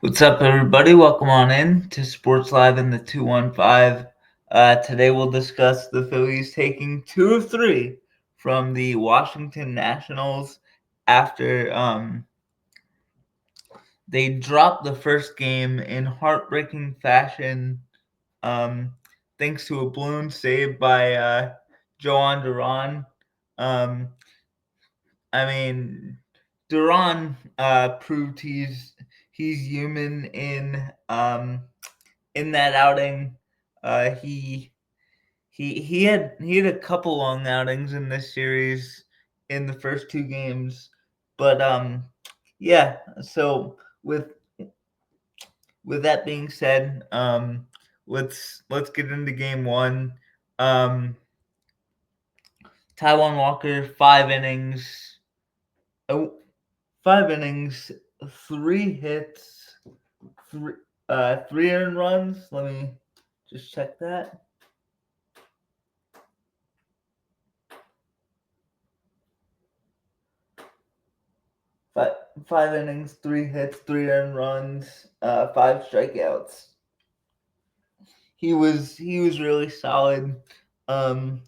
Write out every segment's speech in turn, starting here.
What's up, everybody? Welcome on in to Sports Live in the 215. Today we'll discuss the Phillies taking 2 of 3 from the Washington Nationals after they dropped the first game in heartbreaking fashion, um, thanks to a blown save by Joan Duran. Um, I mean, Duran proved he's human in that outing. He had a couple long outings in this series in the first two games, but yeah. So with that being said, let's get into game one. Um, Taiwan Walker, 5 innings, oh, 5 innings, 3 hits, three earned runs. Let me just check that. 5 innings, 3 hits, 3 earned runs, 5 strikeouts. He was really solid. Um,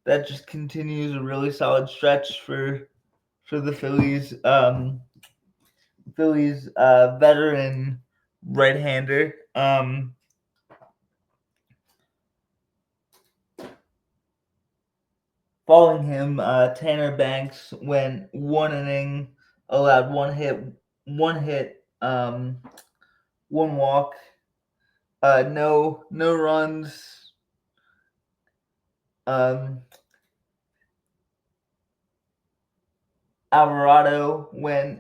that just continues a really solid stretch for the Phillies. Phillies veteran right-hander. Following him, Tanner Banks went 1 inning, allowed 1 hit, 1 walk, no runs. Alvarado went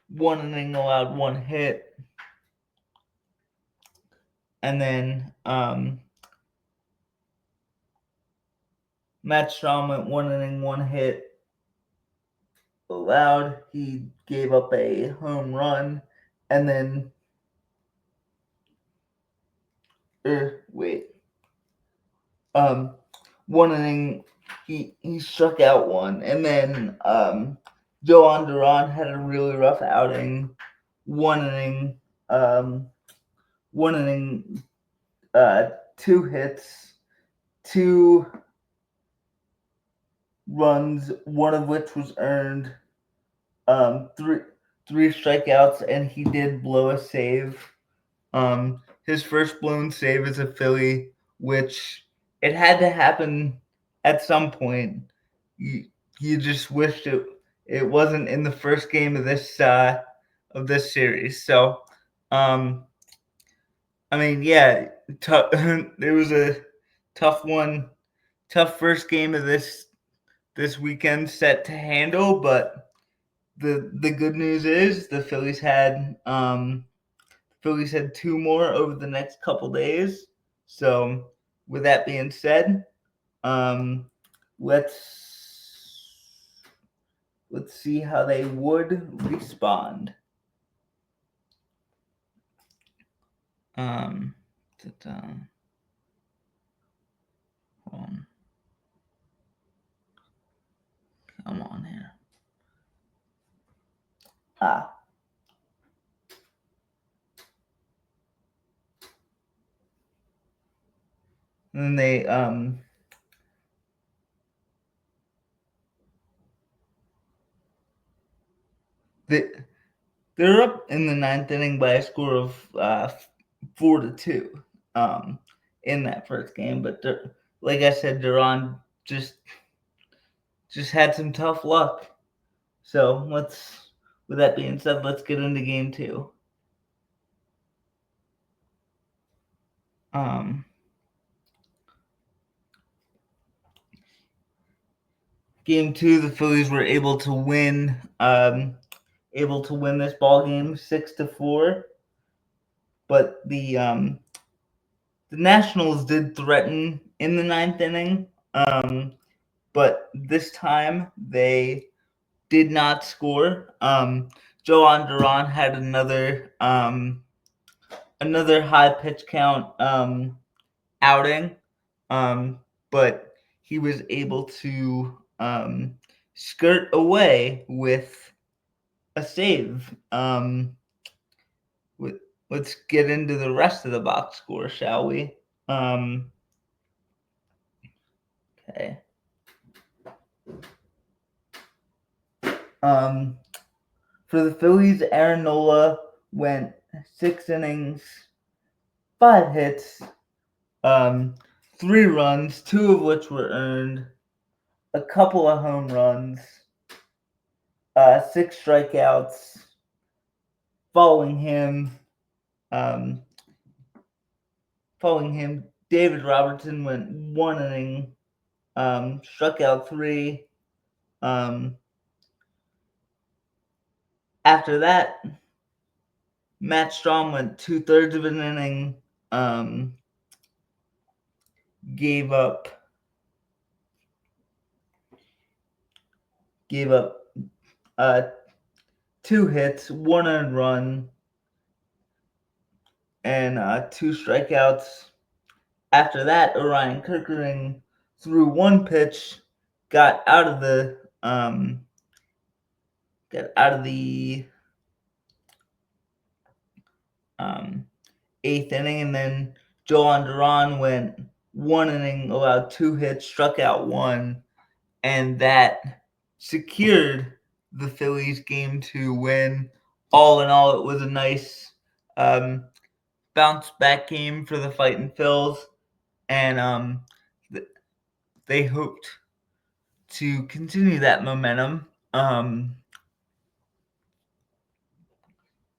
1 inning, allowed 1 hit, and then Matt Strahm went 1 inning, 1 hit, allowed. He gave up a home run, and then wait, 1 inning. He struck out one, and then Joan Duran had a really rough outing. 1 inning, 1 inning, 2 hits, 2 runs, one of which was earned. Three strikeouts, and he did blow a save. His first blown save as a Philly, which it had to happen at some point. You just wished it wasn't in the first game of this series. So, I mean, yeah, there was a tough one, tough first game of this weekend set to handle, but the good news is the Phillies had 2 more over the next couple days. So with that being said, let's see how they would respond. Hold on. Come on here. And then they're up in the ninth inning by a score of 4-2 in that first game. But like I said, Duran just had some tough luck. So with that being said, let's get into game two. Game two, the Phillies were able to win this ball game 6-4. But the Nationals did threaten in the ninth inning, but this time they did not score. Joan Duran had another high pitch count outing, but he was able to skirt away with a save. let's get into the rest of the box score, shall we? Okay. For the Phillies, Aaron Nola went 6 innings, 5 hits, 3 runs, 2 of which were earned, a couple of home runs, 6 strikeouts. Following him, David Robertson went 1 inning, struck out 3. After that, Matt Strahm went 2/3 of an inning, gave up 2 hits, 1 earned run, and 2 strikeouts. After that, Orion Kirkering threw 1 pitch, got out of the 8th inning, and then Joan Duran went 1 inning, allowed 2 hits, struck out 1, and that secured the Phillies game 2 win. All in all, it was a nice bounce back game for the Fightin' Phils, and they hoped to continue that momentum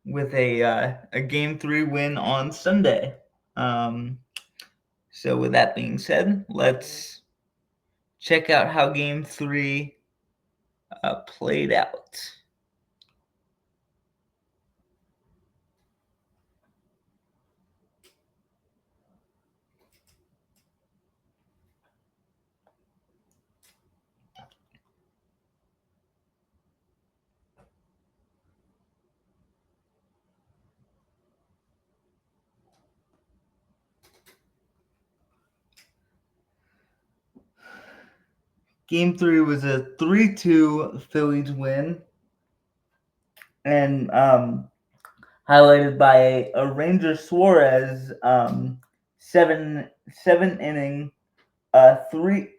with a game 3 win on Sunday. So with that being said, let's check out how game 3 played out. Game 3 was a 3-2 Phillies win, and highlighted by a Ranger Suarez 7 inning 3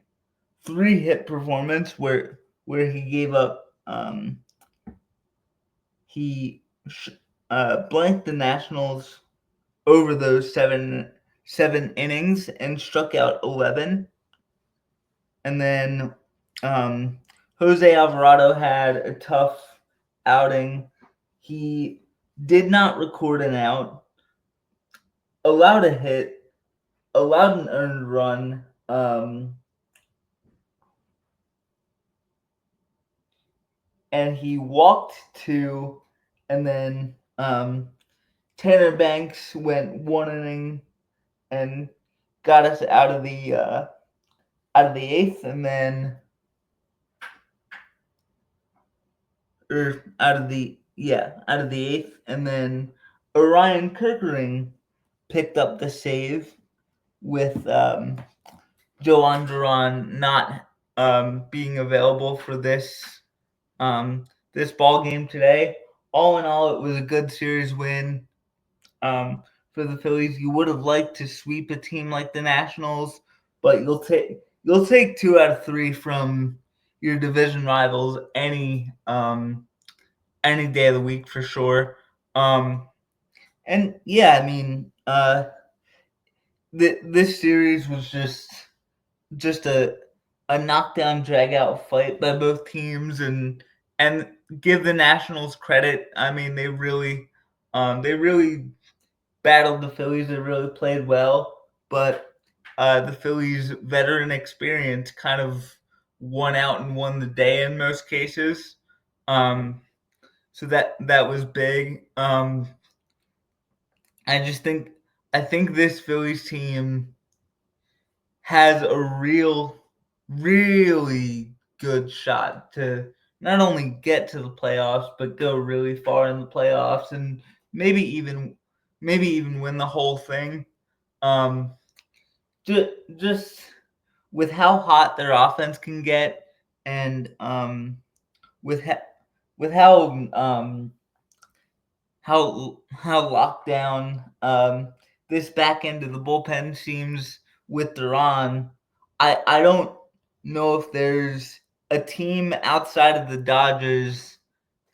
hit performance where he gave up he blanked the Nationals over those 7 innings and struck out 11. And then Jose Alvarado had a tough outing. He did not record an out, allowed a hit, allowed an earned run, and he walked 2, and then Tanner Banks went 1 inning and got us out of the 8th, and then out of the 8th, and then Orion Kirkering picked up the save with Joan Duran not being available for this ball game today. All in all, it was a good series win for the Phillies. You would have liked to sweep a team like the Nationals, but you'll take 2 out of 3 from your division rivals any day of the week for sure. And yeah, I mean, this series was just a knockdown, drag out fight by both teams, and give the Nationals credit. I mean, they really battled the Phillies. They really played well, but the Phillies' veteran experience kind of won out and won the day in most cases. So that was big. I think this Phillies team has a really good shot to not only get to the playoffs, but go really far in the playoffs, and maybe even win the whole thing. Just with how hot their offense can get, and with how how locked down this back end of the bullpen seems with Duran. I don't know if there's a team outside of the Dodgers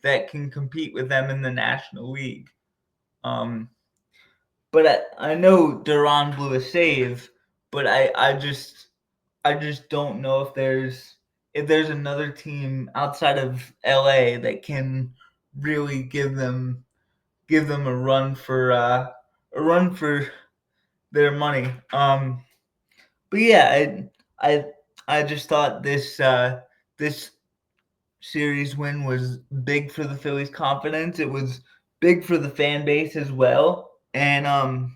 that can compete with them in the National League. But I know Duran blew a save, but I just don't know if there's another team outside of LA that can really give them a run for their money. But yeah, I just thought this series win was big for the Phillies' confidence. It was big for the fan base as well. And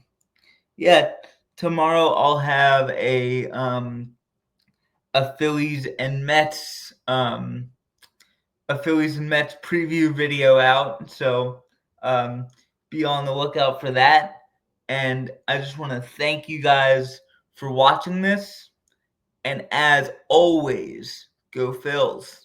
yeah, tomorrow I'll have a Phillies and Mets preview video out. So be on the lookout for that. And I just want to thank you guys for watching this. And as always, go Phils.